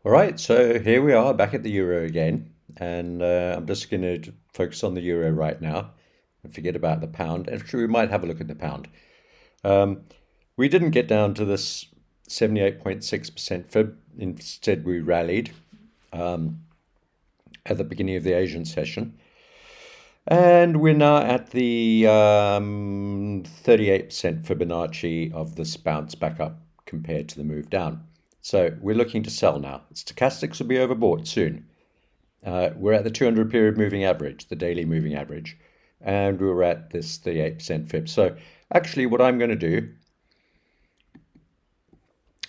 All right, so here we are back at the euro again, and I'm just going to focus on the euro right now and forget about the pound. Actually, we might have a look at the pound. Um, we didn't get down to this 78.6% fib. Instead, we rallied at the beginning of the Asian session, and we're now at the 38% Fibonacci of this bounce back up compared to the move down. So we're looking to sell now. Stochastics will be overbought soon. We're at the 200 period moving average, the daily moving average, and we're at this 38% fib. So actually what I'm going to do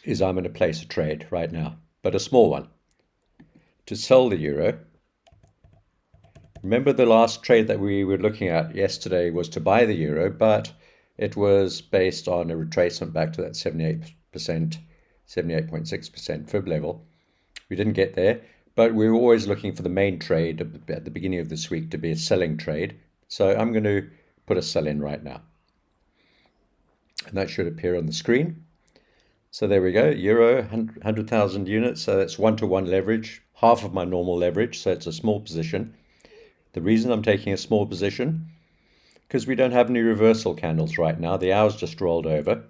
is I'm going to place a trade right now, but a small one, to sell the euro. Remember the last trade that we were looking at yesterday was to buy the euro, but it was based on a retracement back to that 78.6% fib level. We didn't get there, but we were always looking for the main trade at the beginning of this week to be a selling trade. So I'm going to put a sell in right now. And that should appear on the screen. So there we go, euro, 100,000 units. So that's 1-to-1 leverage, half of my normal leverage. So it's a small position. The reason I'm taking a small position, because we don't have any reversal candles right now. The hour's just rolled over,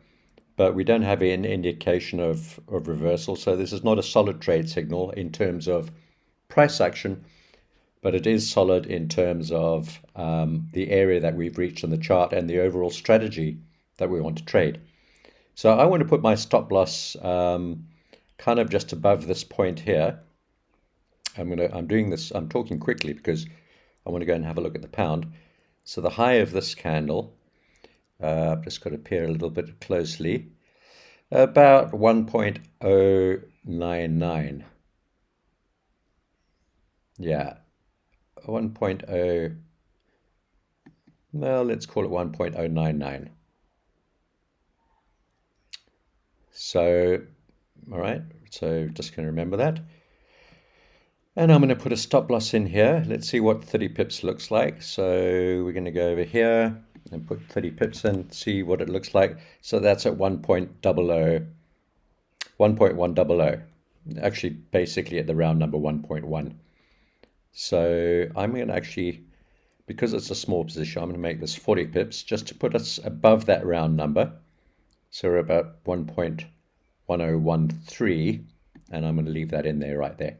but we don't have an indication of reversal. So this is not a solid trade signal in terms of price action, but it is solid in terms of the area that we've reached on the chart and the overall strategy that we want to trade. So I want to put my stop loss kind of just above this point here. I'm doing this, I'm talking quickly because I want to go and have a look at the pound. So the high of this candle, I've just got to peer a little bit closely, about 1.099. Yeah, 1.0, well, let's call it 1.099. So, all right, so just going to remember that. And I'm going to put a stop loss in here. Let's see what 30 pips looks like. So we're going to go over here and put 30 pips in, see what it looks like. So that's at 1.100, actually basically at the round number 1.1. So I'm going to actually, because it's a small position, I'm going to make this 40 pips just to put us above that round number. So we're about 1.1013, and I'm going to leave that in there right there.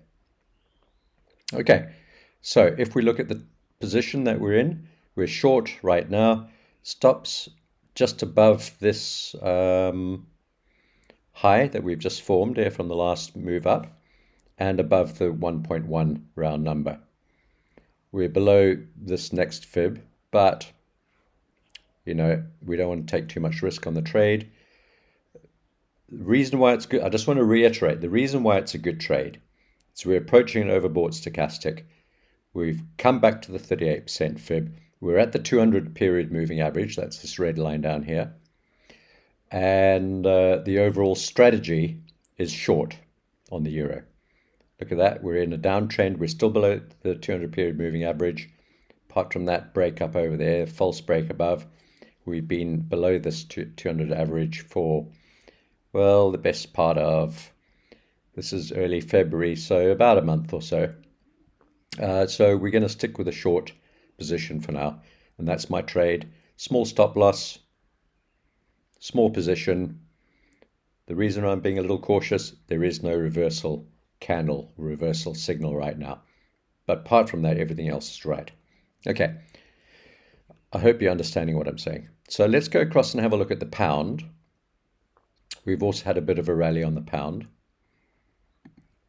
Okay, so if we look at the position that we're in, we're short right now, stops just above this high that we've just formed here from the last move up, and above the 1.1 round number. We're below this next fib, but we don't want to take too much risk on the trade. The reason why it's good, I just want to reiterate, the reason why it's a good trade. So we're approaching an overbought stochastic. We've come back to the 38% fib. We're at the 200 period moving average. That's this red line down here. And the overall strategy is short on the euro. Look at that. We're in a downtrend. We're still below the 200 period moving average. Apart from that break up over there, false break above, we've been below this 200 average for, well, the best part of, this is early February, so about a month or so. So we're going to stick with a short position for now. And that's my trade. Small stop loss, small position. The reason I'm being a little cautious, there is no reversal candle, reversal signal right now. But apart from that, everything else is right. Okay. I hope you're understanding what I'm saying. So let's go across and have a look at the pound. We've also had a bit of a rally on the pound.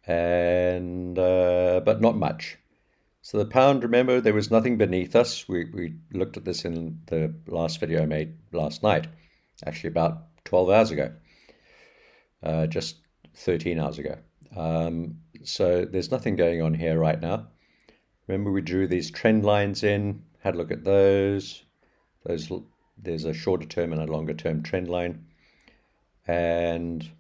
And but not much. So the pound, remember, there was nothing beneath us. We looked at this in the last video I made last night, actually about 12 hours ago, just 13 hours ago. So there's nothing going on here right now. Remember, we drew these trend lines in, had a look at those. There's a shorter term and a longer term trend line. And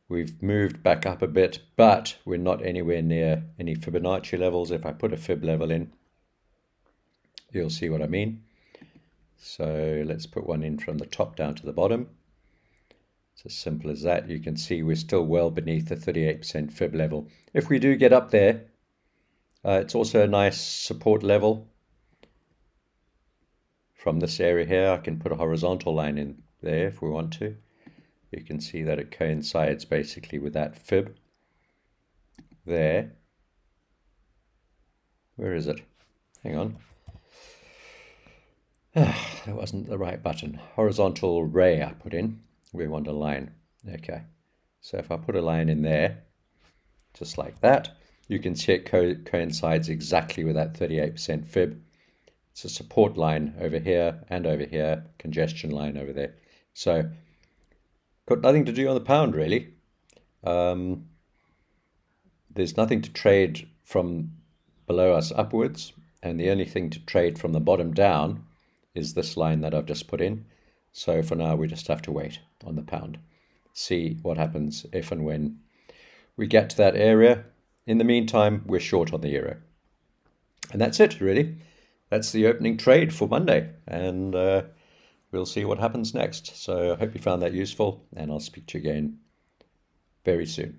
we've moved back up a bit, but we're not anywhere near any Fibonacci levels. If I put a fib level in, you'll see what I mean. So let's put one in from the top down to the bottom. It's as simple as that. You can see we're still well beneath the 38% fib level. If we do get up there, it's also a nice support level. From this area here, I can put a horizontal line in there if we want to. You can see that it coincides basically with that fib there. Where is it? Hang on. That wasn't the right button. Horizontal ray I put in. We want a line. Okay. So if I put a line in there, just like that, you can see it coincides exactly with that 38% fib. It's a support line over here and over here, congestion line over there. So, got nothing to do on the pound really. There's nothing to trade from below us upwards, and the only thing to trade from the bottom down is this line that I've just put in. So for now, we just have to wait on the pound, see what happens if and when we get to that area. In the meantime, we're short on the euro. And that's it, really. That's the opening trade for Monday, and we'll see what happens next. So I hope you found that useful, and I'll speak to you again very soon.